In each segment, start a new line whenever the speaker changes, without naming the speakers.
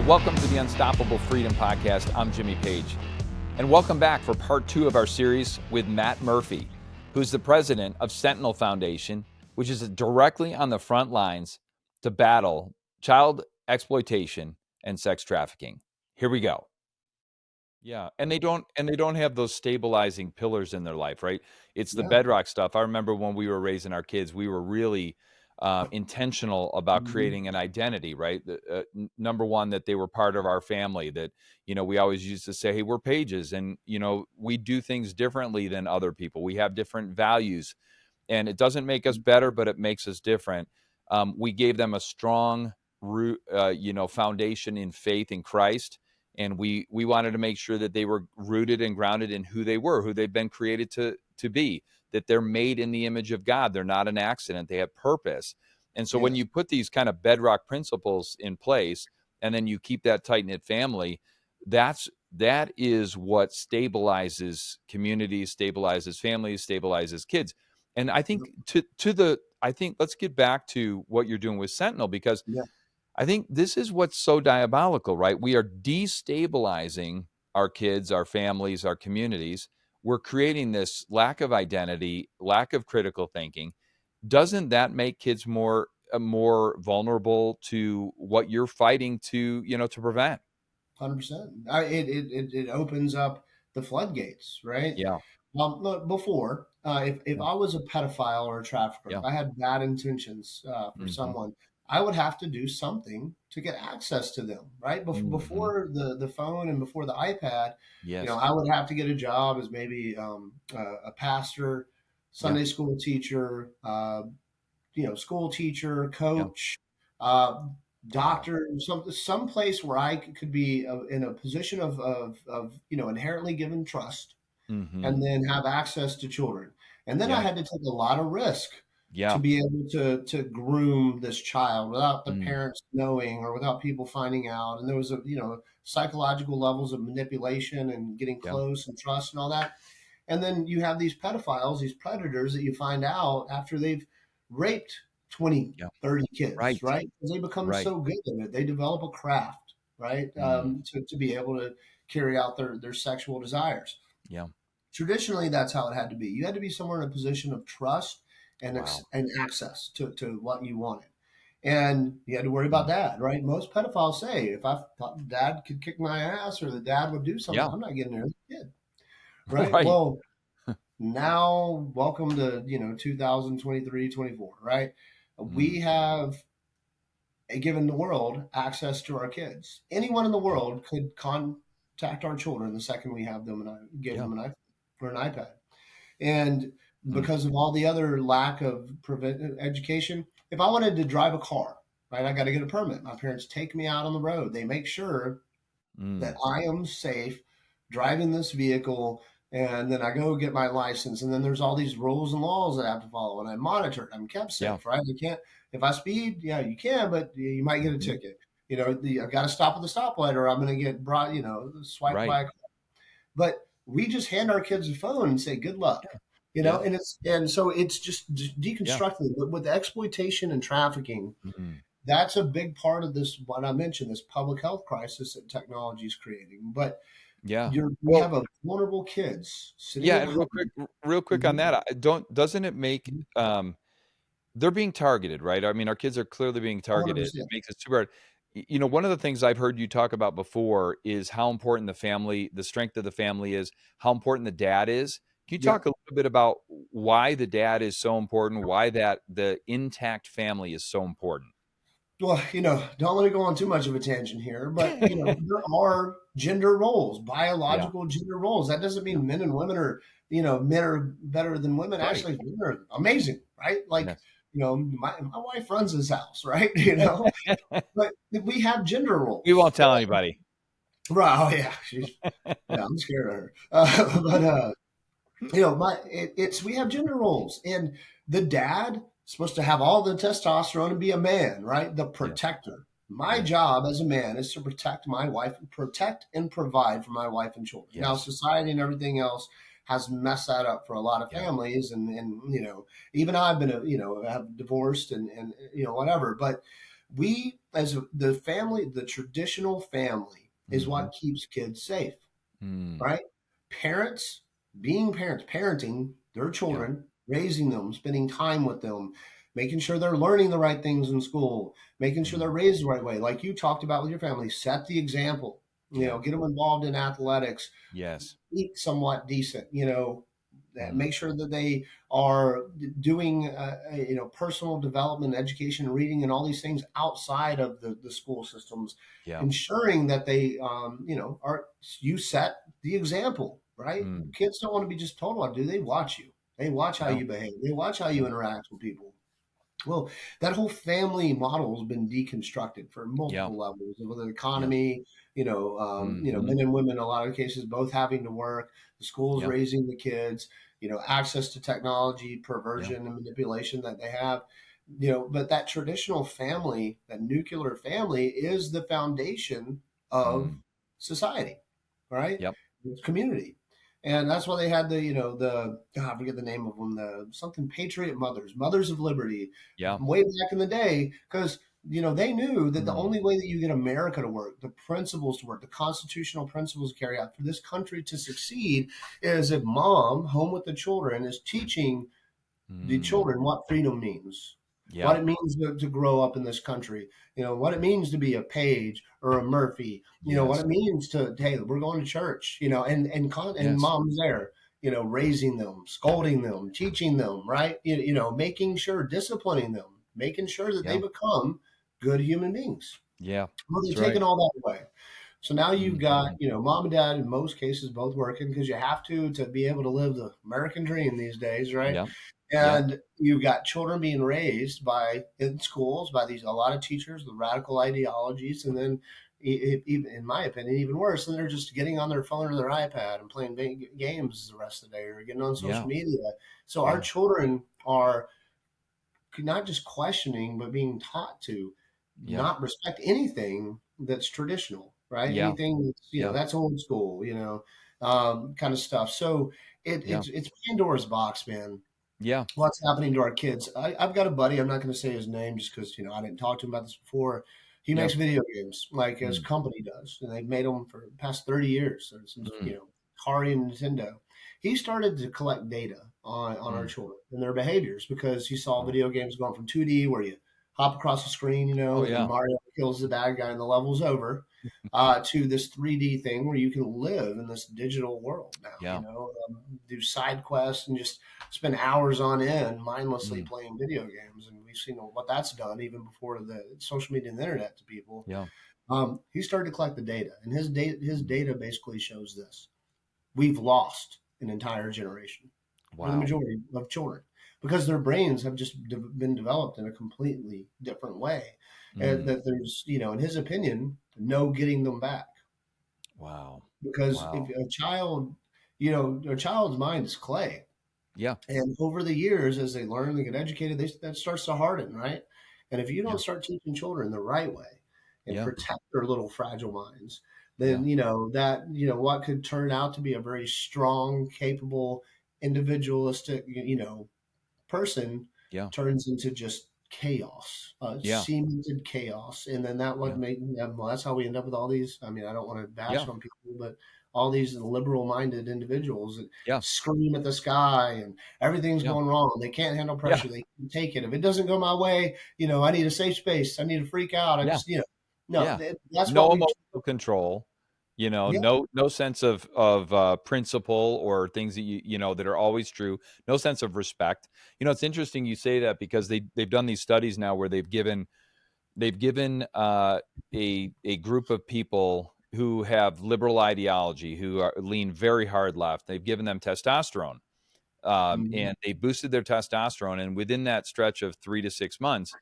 Welcome to the Unstoppable Freedom Podcast. I'm Jimmy Page. And welcome back for part 2 of our series with Matt Murphy, who's the president of Sentinel Foundation, which is directly on the front lines to battle child exploitation and sex trafficking. Here we go. Yeah, and they don't have those stabilizing pillars in their life, right? It's the bedrock stuff. I remember when we were raising our kids, we were really intentional about creating an identity, right? Number one, that they were part of our family, that, we always used to say, hey, we're Pages, and, we do things differently than other people. We have different values, and it doesn't make us better, but it makes us different. We gave them a strong root, foundation in faith in Christ. And we wanted to make sure that they were rooted and grounded in who they were, who they've been created to be, that they're made in the image of God. They're not an accident. They have purpose. And so when you put these kind of bedrock principles in place, and then you keep that tight-knit family, that is what stabilizes communities, stabilizes families, stabilizes kids. And I think let's get back to what you're doing with Sentinel, because I think this is what's so diabolical, right? We are destabilizing our kids, our families, our communities. We're creating this lack of identity, lack of critical thinking. Doesn't that make kids more vulnerable to what you're fighting to prevent?
100%. It opens up the floodgates, right?
Yeah.
Look, before, if I was a pedophile or a trafficker, if I had bad intentions for someone, I would have to do something to get access to them, right? Before the phone and before the iPad, I would have to get a job as maybe a pastor, Sunday school teacher, school teacher, coach, doctor, some place where I could be in a position of inherently given trust, and then have access to children. And then I had to take a lot of risk to be able to groom this child without the parents knowing or without people finding out. And there was psychological levels of manipulation and getting close and trust and all that. And then you have these pedophiles, these predators that you find out after they've raped 20, 30 kids, right? Because they become so good at it. They develop a craft, right? To be able to carry out their sexual desires.
Yeah.
Traditionally, that's how it had to be. You had to be somewhere in a position of trust and access to what you wanted. And you had to worry about dad, right? Most pedophiles say, if I thought dad could kick my ass or the dad would do something, I'm not getting near the kid, right? Well, now welcome to 2023, 24, right? We have given the world access to our kids. Anyone in the world could contact our children the second we have them and give them an iPad. And because of all the other lack of education, if I wanted to drive a car, right, I got to get a permit. My parents take me out on the road. They make sure that I am safe driving this vehicle, and then I go get my license. And then there's all these rules and laws that I have to follow, and I'm monitored. I'm kept safe, right? You can't, if I speed, you can, but you might get a ticket. I've got to stop at the stoplight or I'm going to get brought, swiped by a car. But we just hand our kids a phone and say, good luck, and so it's just deconstructing. But with exploitation and trafficking, that's a big part of this, what I mentioned, this public health crisis that technology is creating. But we have a vulnerable kids sitting
and real quick on that, doesn't it make they're being targeted, right? I mean, our kids are clearly being targeted. 100%. It makes it super hard. One of the things I've heard you talk about before is how important the strength of the family is, how important the dad is. Can you talk a little bit about why the dad is so important, why that the intact family is so important?
Well, don't let me go on too much of a tangent here, but there are gender roles, biological gender roles. That doesn't mean men and women are, men are better than women. Right. Actually, women are amazing, right? Like, my wife runs this house, right? But we have gender roles.
We won't tell anybody.
Right? Oh yeah, I'm scared of her. But we have gender roles, and the dad supposed to have all the testosterone and be a man, right? The protector. My job as a man is to protect my wife, protect and provide for my wife and children. Now, society and everything else has messed that up for a lot of families. And even I've been, have divorced and whatever. But We, as the family, the traditional family is
Mm-hmm.
what keeps kids safe,
Mm.
right? Parents, being parents, parenting their
Yeah.
children, raising them, spending time with them, making sure they're learning the right things in school, making sure they're
Mm.
raised the right way. Like you talked about with your family, set the example,
Yeah.
get them involved in athletics,
Yes.
eat somewhat decent,
Mm.
make sure that they are doing, personal development, education, reading, and all these things outside of the school systems,
Yeah.
ensuring that they, you set the example, right?
Mm.
Kids don't want to be just told what to do. They watch you. They watch how
Yeah.
you behave. They watch how you
Yeah.
interact with people. Well, that whole family model has been deconstructed for
Yeah.
multiple levels of the
Yeah.
economy.
Mm-hmm.
Men and women in a lot of cases both having to work, the schools
Yeah.
raising the kids, access to technology,
Yeah.
perversion and manipulation that they have. But that traditional family, that nuclear family, is the foundation of
Mm.
society, right?
Yep.
It's community. And that's why they had I forget the name of them, the something Patriot Mothers, Mothers of Liberty,
Yeah.
way back in the day, because they knew that the
Mm.
only way that you get America to work, the principles to work, the constitutional principles to carry out for this country to succeed, is if mom, home with the children, is teaching the
Mm.
children what freedom means, what
Yeah.
it means to grow up in this country, what it means to be a Page or a Murphy, what
Yes.
it means to, hey, we're going to church, and
Yes.
mom's there, raising them, scolding them, teaching them, right? Making sure, disciplining them, making sure that they
Yeah.
become good human beings.
Yeah.
Well, they're
That's right.
taking all that away. So now you've got,
Mm-hmm.
mom and dad in most cases both working because you have to be able to live the American dream these days, right?
Yeah. Yeah.
And you've got children being raised in schools by a lot of teachers with radical ideologies, and then even in my opinion, even worse, and they're just getting on their phone or their iPad and playing games the rest of the day or getting on social
Yeah.
media. So our
Yeah.
children are not just questioning, but being taught to
Yeah.
not respect anything that's traditional, right?
Yeah.
Anything that's
Yeah.
that's old school, kind of stuff. So
Yeah.
it's Pandora's box, man.
Yeah.
What's happening to our kids? I've got a buddy. I'm not going to say his name just because I didn't talk to him about this before. He
Yeah.
makes video games like his
Mm.
company does, and they've made them for the past 30 years. So since
Mm.
Atari and Nintendo, he started to collect data on our
Mm.
children and their behaviors because he saw
Wow.
video games going from 2D where you hop across the screen,
Oh
and
yeah.
Mario kills the bad guy and the level's over, to this 3D thing where you can live in this digital world now.
Yeah.
Do side quests and just spend hours on end mindlessly
Mm.
playing video games, and we've seen what that's done even before the social media and the internet to people.
Yeah.
He started to collect the data, and his
Mm.
data basically shows this: we've lost an entire generation for the
Wow.
majority of children because their brains have just been developed in a completely different way. And
Mm.
that there's, in his opinion, no getting them back,
Wow.
because if
Wow.
a child's mind is clay.
Yeah.
And over the years, as they learn, they get educated, that starts to harden, right? And if you
Yeah.
don't start teaching children the right way and
Yeah.
protect their little fragile minds,
Yeah.
then what could turn out to be a very strong, capable, individualistic, person
Yeah.
turns into just chaos,
Yeah.
cemented chaos, and then
Yeah.
well, that's how we end up with all these. I mean, I don't want to bash
Yeah.
on people, but all these liberal-minded individuals that
Yeah.
scream at the sky and everything's
Yeah.
going wrong. They can't handle
Yeah.
pressure. They can't take it. If it doesn't go my way, I need a safe space. I need to freak out. I
Yeah.
just, no,
Yeah.
that's what
No
we've.
emotional control,
Yeah,
no sense of principle or things that that are always true. No sense of respect. It's interesting you say that because they've done these studies now where they've given a group of people who have liberal ideology, who lean very hard left. They've given them testosterone,
mhm.
and they boosted their testosterone, and within that stretch of 3 to 6 months,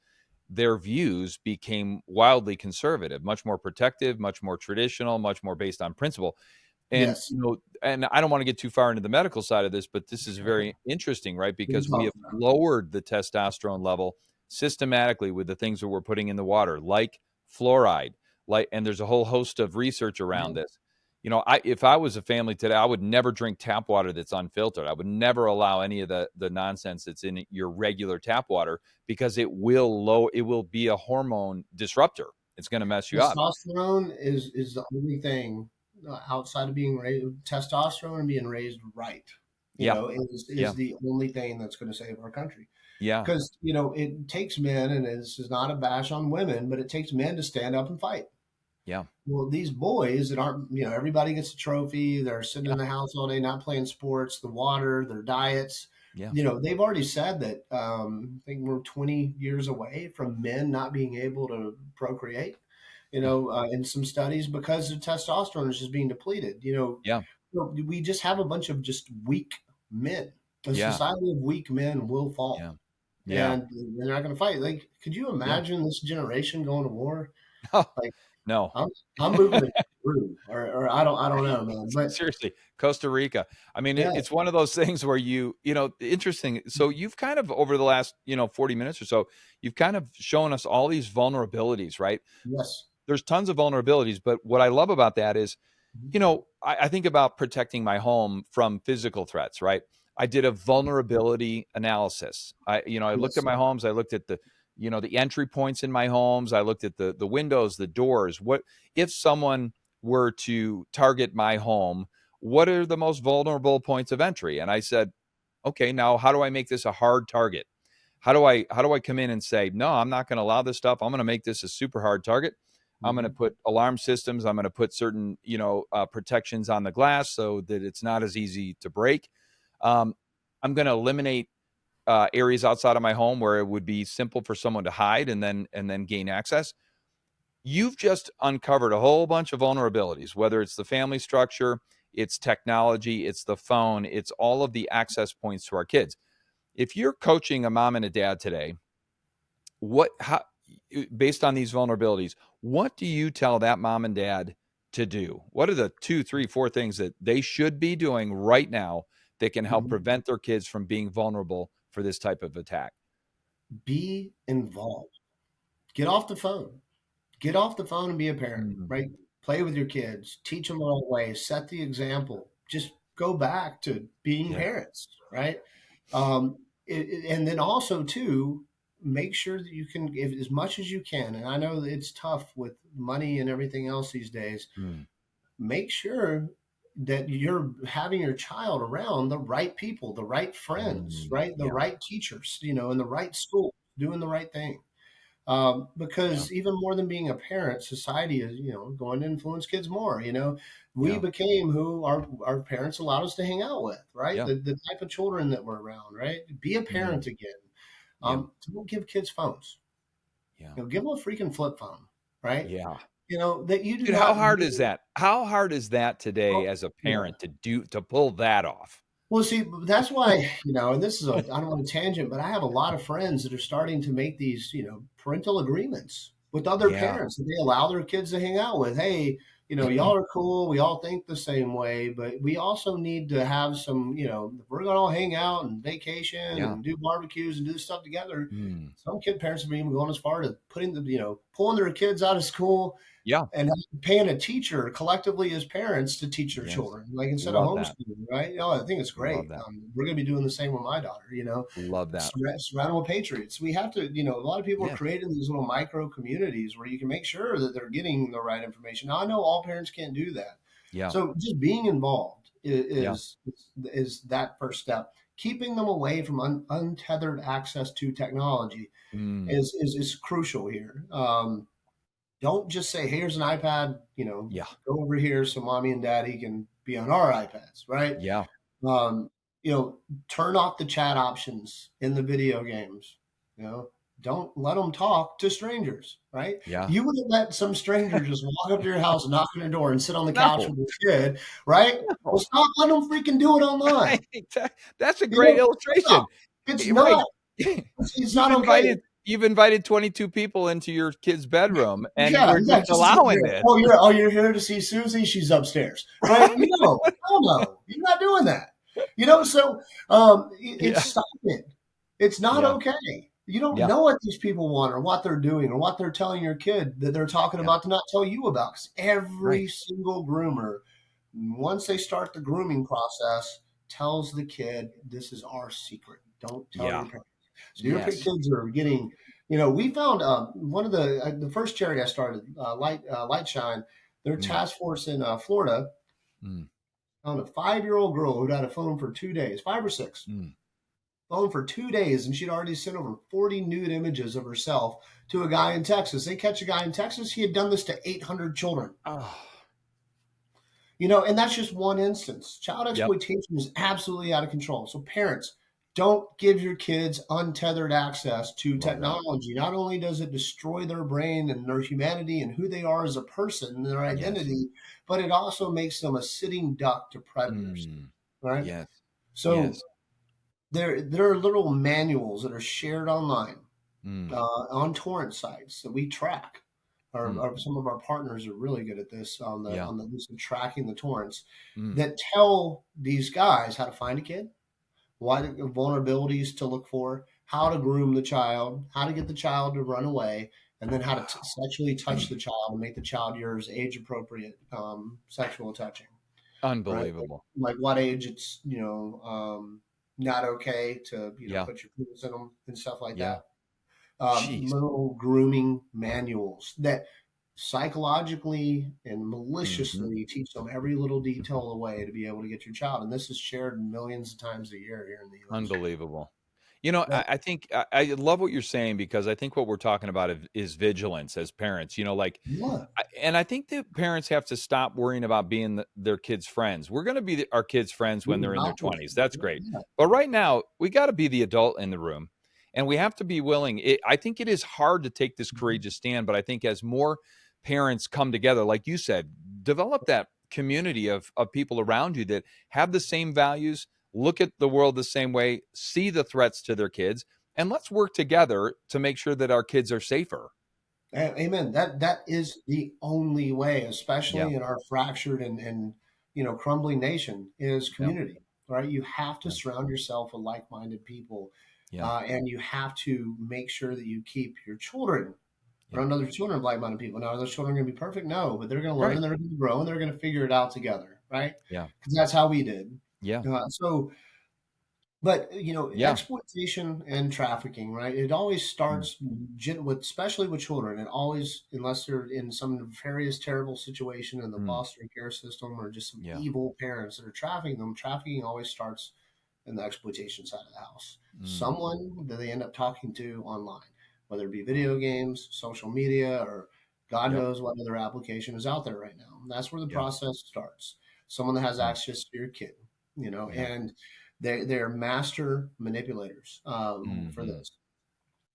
their views became wildly conservative, much more protective, much more traditional, much more based on principle. And
Yes.
and I don't want to get too far into the medical side of this, but this is very interesting, right?
We can
Because we
talk
have
about
lowered the testosterone level systematically with the things that we're putting in the water, like fluoride, and there's a whole host of research around
it.
this. if I was a family today, I would never drink tap water that's unfiltered. I would never allow any of the nonsense that's in your regular tap water, because it will be a hormone disruptor. It's going to mess you up.
Testosterone is the only thing outside of being raised. Testosterone and being raised right,
Yeah.
is
Yeah.
the only thing that's going to save our country.
Yeah.
Because it takes men, and this is not a bash on women, but it takes men to stand up and fight.
Yeah.
Well, these boys that aren't, everybody gets a trophy. They're sitting
Yeah.
in the house all day, not playing sports, the water, their diets.
Yeah.
They've already said that I think we're 20 years away from men not being able to procreate,
Yeah.
in some studies because the testosterone is just being depleted.
Yeah.
We just have a bunch of just weak men. A
Yeah.
society of weak men will fall.
Yeah. Yeah.
And they're not going to fight. Like, could you
Yeah.
imagine this generation going to war? Like,
No.
I'm moving to Peru, or I don't know, man. But
Seriously, Costa Rica. I mean,
yeah,
it's one of those things where interesting. So you've kind of, over the last, 40 minutes or so, you've kind of shown us all these vulnerabilities, right?
yes,
There's tons of vulnerabilities, but what I love about that is, I think about protecting my home from physical threats, right? I did a vulnerability analysis. I looked at
yes,
my homes. I looked at the entry points in my homes. I looked at the windows, the doors. What if someone were to target my home? What are the most vulnerable points of entry? And I said, okay, now how do I make this a hard target? How do I come in and say, no, I'm not going to allow this stuff. I'm going to make this a super hard target. I'm going to
mhm,
put alarm systems. I'm going to put certain, protections on the glass so that it's not as easy to break. Um, I'm going to eliminate areas outside of my home where it would be simple for someone to hide and then gain access. You've just uncovered a whole bunch of vulnerabilities, whether it's the family structure, it's technology, it's the phone, it's all of the access points to our kids. If you're coaching a mom and a dad today, how based on these vulnerabilities, what do you tell that mom and dad to do? What are the 2, 3, 4 things that they should be doing right now that can help
mhm.
prevent their kids from being vulnerable for this type of attack?
Be involved. Get off the phone. Get off the phone and be a parent,
Mm.
right? Play with your kids. Teach them the right way. Set the example. Just go back to being
Yeah.
parents, right? Um, and then also too, make sure that you can give as much as you can. And I know that it's tough with money and everything else these days.
Mm.
Make sure that you're having your child around the right people, the right friends,
Mm.
right? The
Yeah.
right teachers, in the right school, doing the right thing.
Yeah.
Because even more than being a parent, society is, going to influence kids more. We
Yeah.
became who our parents allowed us to hang out with, right?
Yeah.
The type of children that we're around, right? Be a
Mm.
parent again.
Yeah.
Don't give kids phones.
Yeah.
Give them a freaking flip phone, right?
Yeah.
That you do
Dude, how
not
hard is
do.
that? How hard is that today
Well,
as a
yeah.
parent to pull that off?
Well, see, that's why, and this is I don't want to tangent, but I have a lot of friends that are starting to make these, parental agreements with other
Yeah.
parents that they allow their kids to hang out with. Hey, y'all are cool. We all think the same way, but we also need to have some, if we're going to all hang out and vacation
Yeah.
and do barbecues and do stuff together.
Mm.
Some parents have even gone as far to pulling their kids out of school
Yeah.
and paying a teacher collectively as parents to teach their
Yes.
children, like instead of
Love that.
homeschooling, right? I think it's
Love
great.
that.
We're going to be doing the same with my daughter.
Love that.
Surround them with patriots. We have to, a lot of people are
Yes.
creating these little micro communities where you can make sure that they're getting the right information. Now, I know all parents can't do that,
Yeah.
so just being involved
Yeah.
is that first step. Keeping them away from untethered access to technology
Mm.
is crucial here. Don't just say, here's an iPad,
Yeah.
go over here so mommy and daddy can be on our iPads, right?
Yeah.
Um, turn off the chat options in the video games. You know, don't let them talk to strangers, right?
Yeah.
You wouldn't let some stranger just walk up to your house, knock on your door, and sit on the couch
No.
with your kid, right? Well,
No.
stop letting them freaking do it online.
That's a
You
great
know,
illustration.
no, it's
Right.
not. It's
You've
not okay.
invited 22 people into your kid's bedroom, and
Yeah,
we're just
just sit
allowing
there.
this.
You're here to see Susie. She's upstairs, right? No, hell no, you're not doing that. So it's
Yeah.
stop it. It's not
Yeah.
okay. You don't
Yeah.
know what these people want or what they're doing or what they're telling your kid that they're talking
Yeah.
about to not tell you about. 'Cause every
Right.
single groomer Once they start the grooming process, tells the kid, this is our secret. Don't tell
Yeah.
your parents. So your
Yes.
kids are getting, we found one of the first charity I started, Light Shine, their
Mm,
task force in Florida
mm,
found a 5-year-old girl who'd had a phone for 2 days, 5 or 6,
mm.
phone for 2 days, and she'd already sent over 40 nude images of herself to a guy in Texas. They catch a guy in Texas. He had done this to 800 children.
Oh,
And that's just one instance. Child
yep.
exploitation is absolutely out of control. So parents, don't give your kids untethered access to
Love that.
technology. Not only does it destroy their brain and their humanity and who they are as a person and their
Yes.
identity, but it also makes them a sitting duck to predators,
Mm,
right?
yes.
So
Yes.
there are little manuals that are shared online
Mm,
on torrent sites that we track.
mm,
Some of our partners are really good at this
yeah.
on the use of tracking the torrents
Mm,
that tell these guys how to find a kid, what vulnerabilities to look for, how to groom the child, how to get the child to run away, and then how to
wow.
sexually touch the child and make the child yours age appropriate sexual touching, right?
Unbelievable.
Like what age it's not okay to
Yeah.
put your penis in them and stuff like
Yeah.
that.
Jeez.
Little grooming manuals that psychologically and
Hmm.
maliciously teach them every little detail of the way to be able to get your child. And this is shared millions of times a year here in the U.S.
Unbelievable.
Yeah,
I think I love what you're saying because I think what we're talking about is vigilance as parents. Like,
yeah,
and I think that parents have to stop worrying about being their kids' friends. We're going to be our kids' friends when
we
they're in their
have to.
20s. That's great.
Yeah,
But right now, we got to be the adult in the room and we have to be willing. I think it is hard to take this courageous stand, but I think as more parents come together, like you said, develop that community of people around you that have the same values, look at the world the same way, see the threats to their kids, and let's work together to make sure that our kids are safer.
Amen. That is the only way,
Yeah.
especially in our fractured and crumbling nation, is
Yeah.
community. Right? You have to
Yeah.
surround yourself with like-minded people,
Yeah.
and you have to make sure that you keep your children
Yeah.
around other children of like-minded people. Now, are those children going to be perfect? No, but they're going to learn
Right.
and they're going to grow and they're going to figure it out together, right?
Yeah.
Because that's how we did.
Yeah.
So, but
Yeah.
exploitation and trafficking, right? It always
Mm.
starts with, especially with children. It always, unless they're in some nefarious, terrible situation in the
Mm.
foster care system or just some
Yeah.
evil parents that are trafficking them. Trafficking always starts in the exploitation side of the house.
Mm.
Someone that they end up talking to online, whether it be video games, social media, or God
Yep.
knows what other application is out there right now. And that's where the
Yeah.
process starts. Someone that has
Mm.
access to your kid,
Yeah.
and they're master manipulators for
Mhm.
this.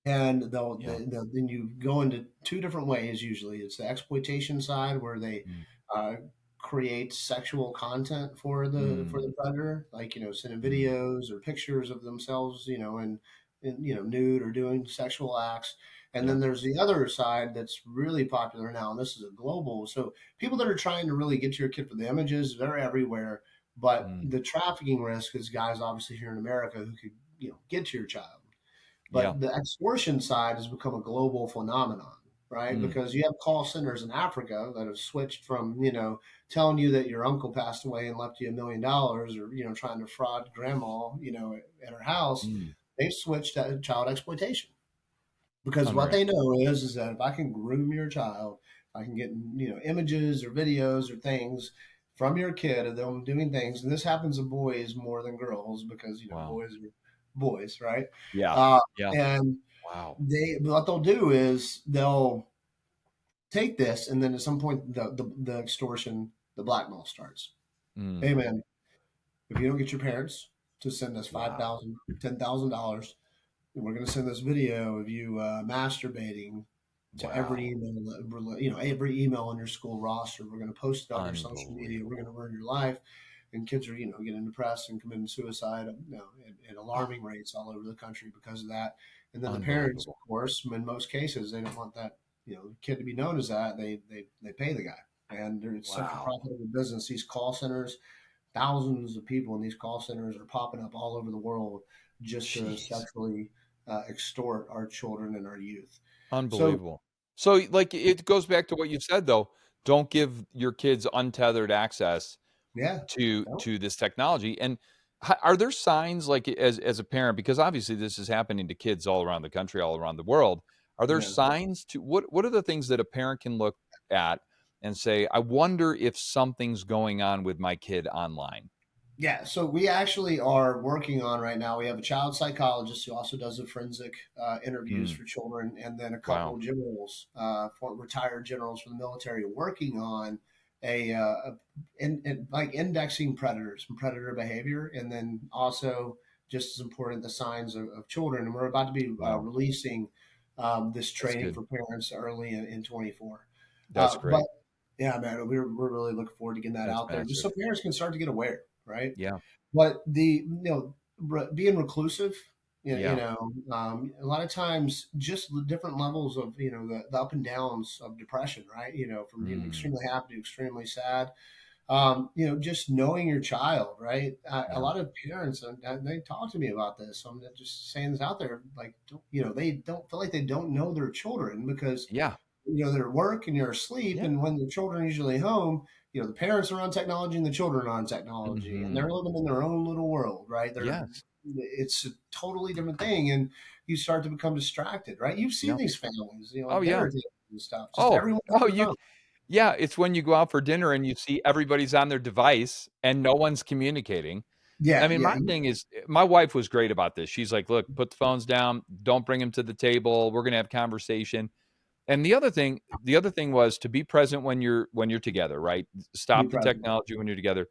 And
Yeah.
then you go into two different ways. Usually, it's the exploitation side where they
Mm.
uh, create sexual content for
Mm.
the predator, like sending
Mm.
videos or pictures of themselves, and nude or doing sexual acts. And then
Yep.
there's the other side that's really popular now, and this is a global. So people that are trying to really get to your kid for the images, they're everywhere. But
Mm.
the trafficking risk is guys obviously here in America who could get to your child.
Yeah.
But the extortion side has become a global phenomenon, right?
Mm.
Because you have call centers in Africa that have switched from, telling you that your uncle passed away and left you $1 million, or, trying to fraud grandma, at her house.
Mm.
They've switched to child exploitation because what
Unreal.
they know is that if I can groom your child, I can get, images or videos or things from your kid of them doing things. And this happens to boys more than girls because,
Wow.
boys are boys, right?
Yeah.
Uh,
Yeah.
and
Wow.
what they'll do is they'll take this, and then at some point the extortion, the blackmail starts.
Mm.
Hey man, if you don't get your parents to send us
Wow.
$10,000, we're going to send this video of you masturbating to
Wow.
every email on your school roster. We're going to post it on your social media. We're going to
Unbelievable.
ruin your life. And kids are, getting depressed and committing suicide, at alarming rates all over the country because of that. And then the parents, of
Unbelievable.
course, in most cases, they don't want that, kid to be known as that. They pay the guy, and it's such a
Wow.
profitable business. These call centers, thousands of people in these call centers are popping up all over the world just to
Jeez.
sexually extort our children and our youth. So
Unbelievable. So, like, it goes back to what you said, though. Don't give your kids untethered access.
Yeah.
to this technology. And are there signs, like, as a parent, because obviously this is happening to kids all around the country, all around the world, are there
Yeah.
signs to what are the things that a parent can look at and say, I wonder if something's going on with my kid online?
Yeah, so we actually are working on right now. We have a child psychologist who also does the forensic interviews
Mm,
for children, and then a couple
wow.
of generals, retired generals from the military, working on like indexing predators and predator behavior, and then also just as important the signs of children. And we're about to be
Wow.
releasing this
That's
training
good.
for parents early in 24.
That's
But
great.
yeah, man, we're really looking forward to getting that
That's
out there, just
massive.
so parents can start to get aware, right?
Yeah.
But being reclusive,
Yeah.
a lot of times just the different levels of the up and downs of depression, right? From being
Mm,
extremely happy to extremely sad. Just knowing your child, right? A
yeah.
lot of parents, and they talk to me about this. So I'm not just saying this out there, like, they don't feel like they don't know their children because
Yeah.
they're at work and you're asleep,
Yeah.
and when the children are usually home, the parents are on technology and the children are on technology, and they're
Hmm.
living in their own little world, right?
Yes.
It's a totally different thing, and you start to become distracted, right? You've seen
Yeah.
these families,
Oh,
at
yeah.
dinner tables and stuff, just
Oh,
everyone on
oh,
their phone.
yeah, it's when you go out for dinner and you see everybody's on their device and no one's communicating. I
Yeah,
mean,
yeah,
my thing is, my wife was great about this. She's like, "Look, put the phones down. Don't bring them to the table. We're gonna have conversation." And the other thing was to be present when you're together, right?
be
Stop the
present.
technology when you're together.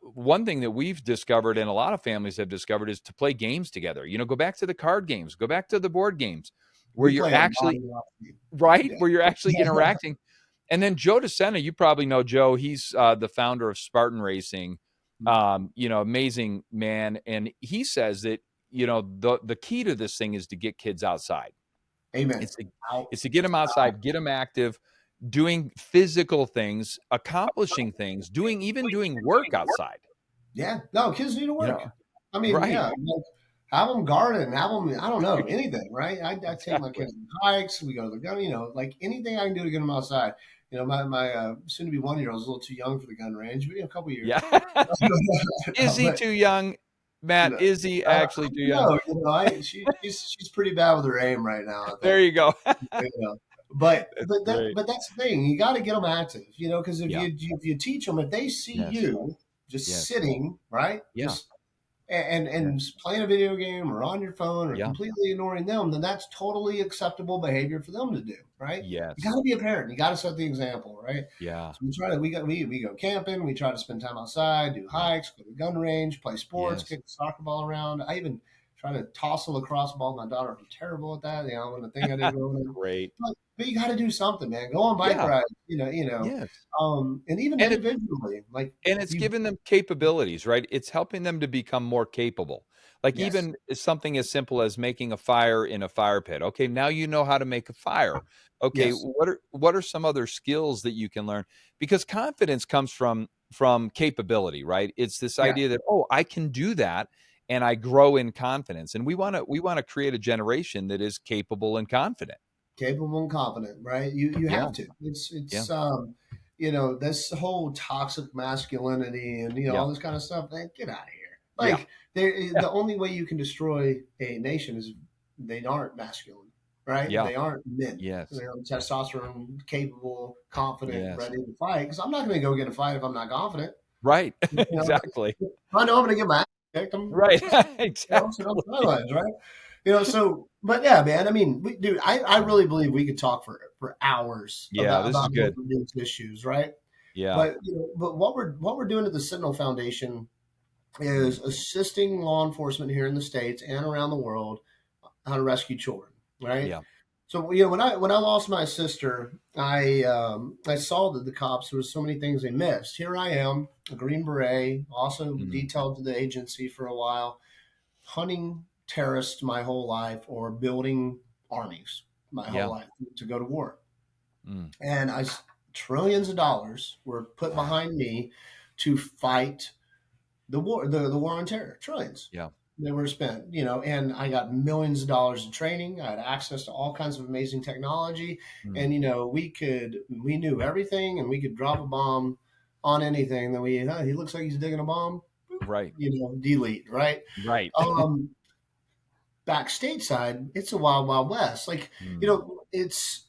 One thing that we've discovered and a lot of families have discovered is to play games together. Go back to the card games, go back to the board games where
We
you're
play a lot
actually
of hockey.
right,
Yeah.
where you're actually interacting. And then Joe DeSena, you probably know Joe. He's the founder of Spartan Racing. Amazing man, and he says that the key to this thing is to get kids outside.
Amen.
It's to,
Out.
it's to get them outside, get them active, doing physical things, accomplishing things, doing work outside.
Yeah, no, kids need to
You
work.
know,
I mean,
right?
yeah, like, have them garden, have them, I don't know, anything, right? I take my
Exactly.
kids on hikes, we go to the gun, like anything I can do to get them outside. My soon to be 1 year old is a little too young for the gun range, but a couple years.
Yeah. Is he
But
too young, Matt? Is he
I
actually too
don't
young?
know, she's pretty bad with her aim right now, I
There
think.
you go.
You know, but
That's
but that
great.
but that's the thing. You got to get them active, because
Yeah.
if you teach them, if they see
Yes.
you just
Yes.
sitting, right,
Yeah.
just and
Yes.
playing a video game or on your phone or
Yeah.
completely ignoring them, then that's totally acceptable behavior for them to do, right? You got
Yes.
to be a parent. You got to set the example, right?
Yeah.
So we go camping. We try to spend time outside, do
Yeah.
hikes, go to the gun range, play sports,
Yes.
kick the soccer ball around. I even try to toss a lacrosse ball. My daughter, I'm terrible at that. When the thing I did growing up.
Great.
But you got to do something, man. Go on bike
Yeah.
rides,
Yes.
and even
And it
individually, like
and it's
you.
giving them capabilities, right? It's helping them to become more capable. Like
Yes,
even something as simple as making a fire in a fire pit. Okay, now you know how to make a fire. Okay,
yes,
what are some other skills that you can learn? Because confidence comes from capability, right? It's this
yeah.
idea that, oh, I can do that and I grow in confidence. And we want to create a generation that is capable and confident.
Capable and confident, right? You
Yeah.
have to. It's
Yeah.
it's this whole toxic masculinity and
Yeah.
all this kind of stuff. Man, get out of here.
Yeah.
Like the only way you can destroy a nation is they aren't masculine, right?
Yeah.
They aren't men.
Yes.
They're testosterone capable, confident,
Yes.
ready to fight. Because I'm not going to go get a fight if I'm not confident.
Right.
You know,
Exactly.
I know I'm going to get my ass kicked.
Right.
Just sit on the
Exactly.
sidelines, right? But yeah, man. I mean, dude, I really believe we could talk for hours
Yeah, this is
about both
good.
of these issues, right?
Yeah.
But what we're doing at the Sentinel Foundation
Mm,
is assisting law enforcement here in the states and around the world how to rescue children, right?
yeah.
So when I lost my sister, I saw that the cops there was so many things they missed. Here I am, a Green Beret, also
Mhm.
detailed to the agency for a while, hunting terrorists my whole life or building armies my whole
Yeah.
life to go to war.
Mm.
And trillions of dollars were put
Wow.
behind me to fight the war on terror. Trillions
Yeah.
that were spent, and I got millions of dollars in training. I had access to all kinds of amazing technology,
Mm.
and we knew everything, and we could drop a bomb on anything, then he looks like he's digging a bomb,
Right.
delete, right?
Right.
Um, Back stateside, it's a wild, wild west. Like,
Mm.
it's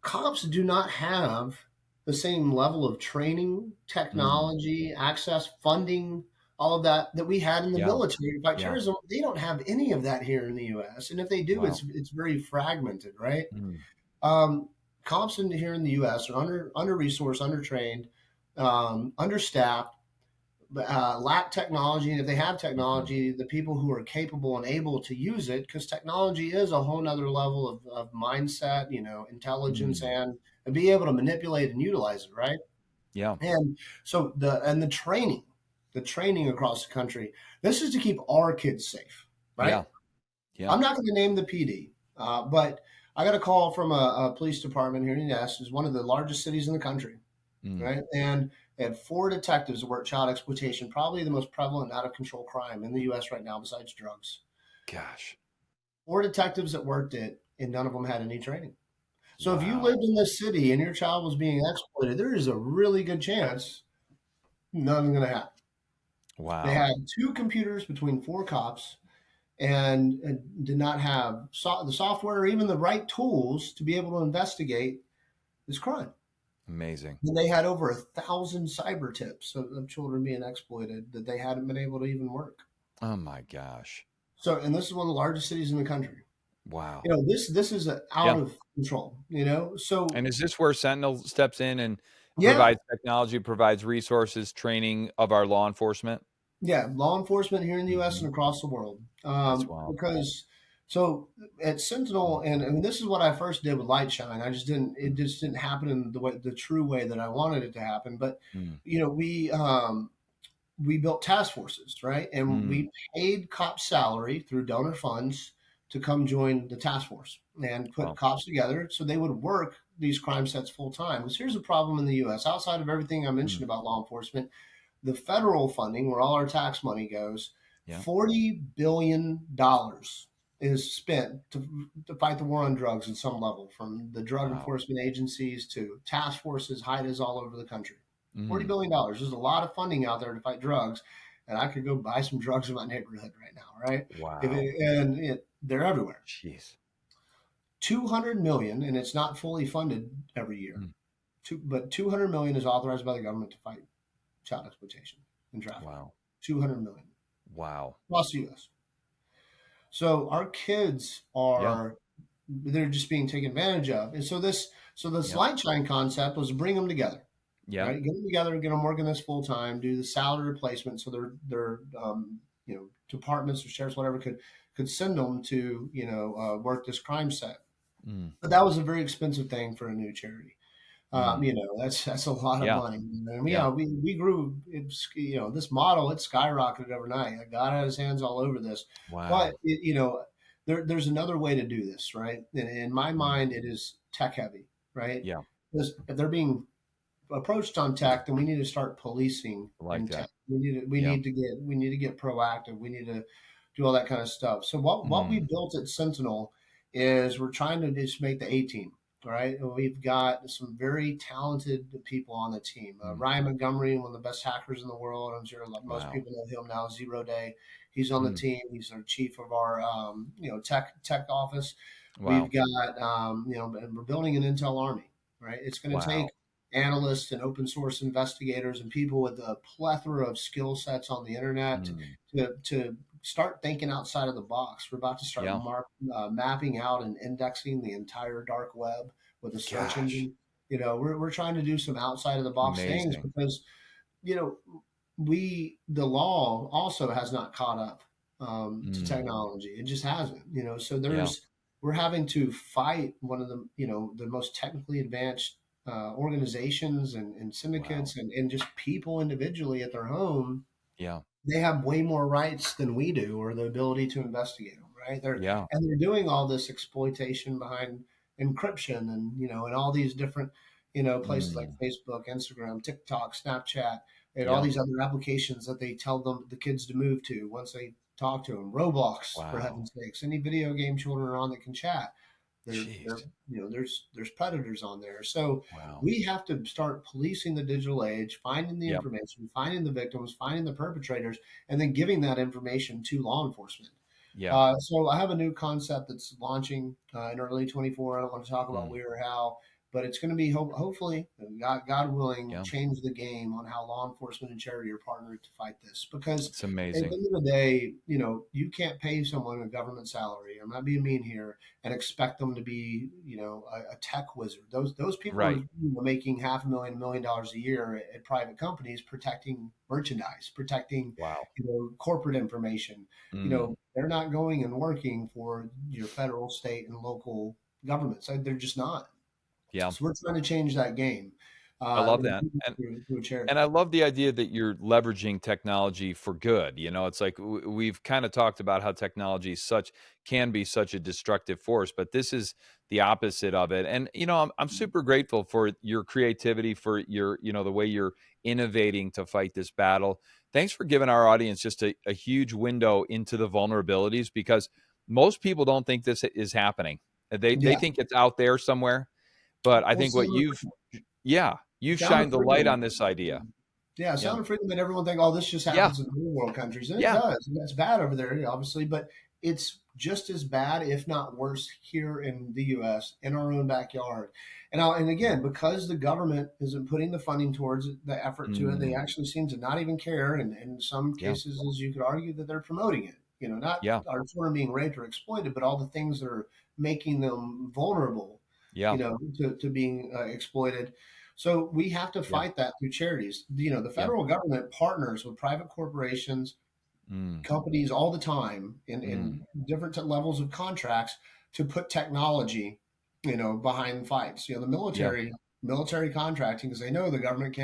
cops do not have the same level of training,
Mm.
technology, access, funding, all of that we had in the
Yeah.
military to fight
Yeah.
terrorism. They don't have any of that here in the U.S. And if they do,
Wow.
it's very fragmented, right?
Mm.
Um, Cops here in the U.S. are under resourced, undertrained, understaffed, lack technology. And if they have
Mhm.
technology, the people who are capable and able to use it, because technology is a whole nother level of mindset, intelligence,
Mm.
and be able to manipulate and utilize it, right?
Yeah.
And so the training across the country, this is to keep our kids safe,
Yeah.
right?
Yeah.
I'm not going to name the PD, but I got a call from a police department here in the U.S. It's one of the largest cities in the country,
Mm.
right? And they had 4 detectives that worked child exploitation, probably the most prevalent out of control crime in the U.S. right now, besides drugs.
Gosh.
4 detectives that worked it, and none of them had any training. So if you lived
Wow.
in this city and your child was being exploited, there is a really good chance nothing's going to happen. They
Wow.
had 2 computers between 4 cops and did not have the software or even the right tools to be able to investigate this crime.
Amazing.
And they had over 1,000 cyber tips of children being exploited that they hadn't been able to even work.
Oh my gosh.
So, and this is one of the largest cities in the country.
Wow.
This is out
Yeah.
of control. So
And is this where Sentinel steps in and
yeah,
provides technology, provides resources, training of our law enforcement?
yeah, law enforcement here in the U.S.
Mhm.
and across the world.
That's wild.
Because so at Sentinel, and this is what I first did with Light Shine. It
Mm.
just didn't happen in the true way that I wanted it to happen. But
Mm.
you know, we built task forces, right? And
Mm.
we paid cops salary through donor funds to come join the task force and put
Wow.
cops together so they would work these crime sets full time. Because here's a problem in the U.S. Outside of everything I
Mm.
mentioned about law enforcement, the federal funding, where all our tax money goes,
Yeah.
$40 billion is spent to fight the war on drugs at some level, from the drug
Wow.
enforcement agencies to task forces, HIDAs all over the country. $40
Mm.
billion. There's a lot of funding out there to fight drugs. And I could go buy some drugs in my neighborhood right now, right?
Wow.
They're everywhere.
Jeez.
200 million, and it's not fully funded every year.
Mm.
But 200 million is authorized by the government to fight child exploitation and trafficking.
Wow.
200 million
Wow.
across the U.S. So our kids
Yeah.
they're just being taken advantage of. And so this
Yeah.
light shine concept was to bring them together,
Yeah.
right? Get them together, get them working this full time, do the salary replacement, so their departments or sheriffs, whatever, could send them to work this crime set.
Mm.
But that was a very expensive thing for a new charity.
Mm.
That's a lot of
Yeah.
money. And
Yeah.
we grew. This model, it skyrocketed overnight. Like, God had His hands all over this. But
Wow.
there's another way to do this, right? In my
Mm.
mind, it is tech heavy, right?
Yeah.
Because if they're being approached on tech, then we need to start policing
I like
in tech.
that.
We
Yeah.
need to get proactive. We need to do all that kind of stuff. So what we
Mm.
built at Sentinel is we're trying to just make the A team. All right, we've got some very talented people on the team.
Mm.
Ryan Montgomery, one of the best hackers in the world. I'm sure most
Wow.
people know him now. 0 Day, he's on the
Mm.
team. He's our chief of our tech office. We've
Wow.
got and we're building an intel army. Right, it's going to take
Wow.
analysts and open source investigators and people with a plethora of skill sets on the internet
Mm.
to start thinking outside of the box. We're about to start
Yeah.
mapping out and indexing the entire dark web with a search
Gosh.
engine. We're trying to do some outside of the box things
Amazing.
because you know the law also has not caught up to
Mm.
technology. It just hasn't. So
Yeah.
we're having to fight one of the most technically advanced organizations and
Wow.
syndicates and just people individually at their home.
Yeah.
They have way more rights than we do, or the ability to investigate them, right?
Yeah.
They're doing all this exploitation behind encryption and all these different places like
Mm.
Facebook, Instagram, TikTok, Snapchat, and all
Yeah.
these other applications that they tell the kids to move to once they talk to them. Roblox, for
Wow.
heaven's sakes, any video game children are on that can chat. They're
Jeez.
there's predators on there. So
Wow.
we have to start policing the digital age, finding the
Yep.
information, finding the victims, finding the perpetrators, and then giving that information to law enforcement.
Yeah.
So I have a new concept that's launching in early 24. I don't want to talk about
Mm.
where or how, but it's going to be hopefully, God willing,
Yeah.
change the game on how law enforcement and charity are partnered to fight this. Because
It's
at the
amazing.
end of the day, you can't pay someone a government salary. I'm not being mean here, and expect them to be, a tech wizard. Those people are
Right.
making $500,000, $1 million a year at private companies, protecting merchandise, protecting
Wow.
corporate information.
Mm.
They're not going and working for your federal, state, and local governments. They're just not.
Yeah.
So we're trying to change that game.
I love
And
that.
through a
And
charity.
I love the idea that you're leveraging technology for good. It's like we've kind of talked about how technology can be such a destructive force, but this is the opposite of it. And I'm super grateful for your creativity, for your the way you're innovating to fight this battle. Thanks for giving our audience just a huge window into the vulnerabilities, because most people don't think this is happening. They
Yeah.
think it's out there somewhere, but I
Well,
think you've
Sound of
shined the light on
Freedom.
this idea.
Yeah,
Yeah.
Sound of Freedom made everyone think, oh, this just
Yeah.
happens in third world countries. And it
Yeah.
does. It's bad over there, obviously, but it's just as bad, if not worse, here in the US, in our own backyard. And again, because the government isn't putting the funding towards the effort to it, they
Mm.
actually seem to not even care. And in some
Yeah.
cases, as you could argue, that they're promoting it. Not
Yeah.
our children being raped or exploited, but all the things that are making them vulnerable,
Yeah.
to being exploited. So we have to
Yeah.
fight that through charities. The
Yeah.
federal government partners with private corporations,
Mm.
companies all the time
Mm.
in different levels of contracts to put technology, behind fights. The
Yeah.
military contracting, because they know the government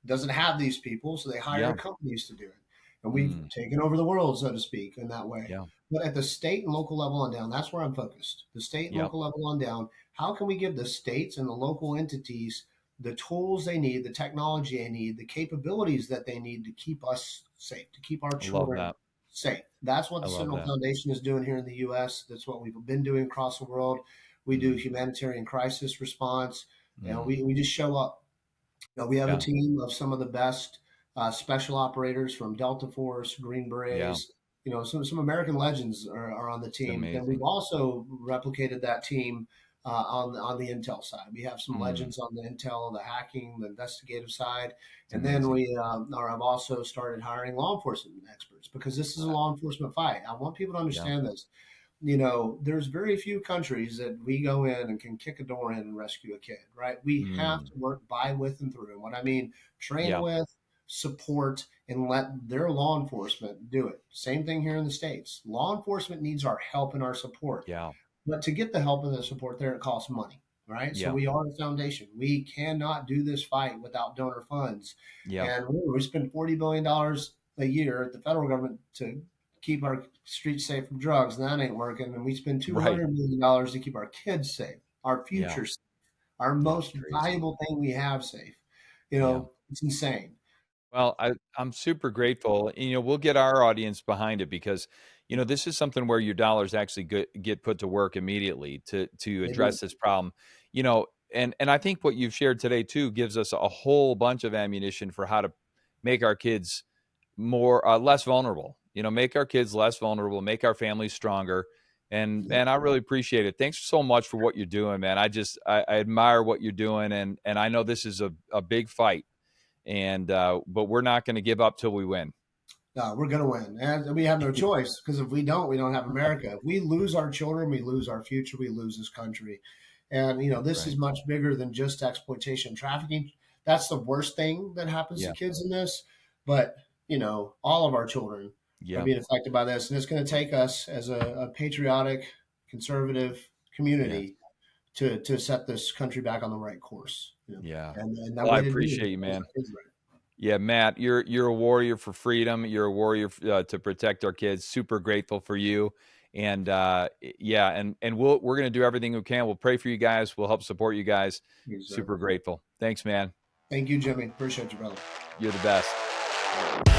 doesn't have these people, so they hire
Yeah.
companies to do it. And we've
Mm.
taken over the world, so to speak, in that way.
Yeah.
But at the state and local level on down, that's where I'm focused. The state and
Yeah.
local level on down, how can we give the states and the local entities the tools they need, the technology they need, the capabilities that they need to keep us safe, to keep our
I love
children
that.
safe? That's what
I
the
love
Sentinel
that.
Foundation is doing here in the U.S. That's what we've been doing across the world. We do
Mm.
humanitarian crisis response.
Mm.
We just show up. We have a
Yeah.
team of some of the best special operators from Delta Force, Green
Yeah.
Berets. Some American legends are on the
It's
team. Then we've
amazing.
also replicated that team on the intel side. We have some
Mm.
legends on the intel, the hacking, the investigative side,
It's
and then
amazing.
have also started hiring law enforcement experts, because this is a law enforcement fight. I want people to
Yeah.
understand this. There's very few countries that we go in and can kick a door in and rescue a kid, right? We have to
Mm.
work by, with, and through. And what I mean, train
Yeah.
with, support, and let their law enforcement do it. Same thing here in the States. Law enforcement needs our help and our support.
Yeah.
But to get the help and the support there, it costs money, right? So
Yeah.
we are a foundation. We cannot do this fight without donor funds.
Yeah.
And we spend $40 billion a year at the federal government to keep our streets safe from drugs, and that ain't working. And we spend
Right.
$200 million to keep our kids safe, our
Yeah.
future safe, our
Yeah. It's
most
crazy.
valuable thing we have safe.
Yeah.
It's insane.
Well, I'm super grateful. We'll get our audience behind it, because, this is something where your dollars actually get put to work immediately to
They do.
address this problem. And I think what you've shared today too gives us a whole bunch of ammunition for how to make our kids less vulnerable. Make our kids less vulnerable, make our families stronger. And
Yeah.
man, I really appreciate it. Thanks so much for what you're doing, man. I admire what you're doing, and I know this is a big fight, and but we're not going to give up till we win.
No, we're going to win. And we have no choice, because if we don't have America. If we lose our children, we lose our future, we lose this country. And, this is
Right.
much bigger than just exploitation, trafficking. That's the worst thing that happens to
Yeah.
kids in this. But, all of our children are
Yeah.
being affected by this. And it's going to take us as a patriotic, conservative
Yes.
community to set this country back on the right course.
Yeah.
And that
Well, I
way to do it
appreciate you,
is
man.
kids right.
Yeah, Matt, you're a warrior for freedom. You're a warrior to protect our kids. Super grateful for you. And yeah, and we're going to do everything we can. We'll pray for you guys. We'll help support you guys.
Yes, sir.
Super grateful. Thanks, man.
Thank you, Jimmy. Appreciate you, brother.
You're the best.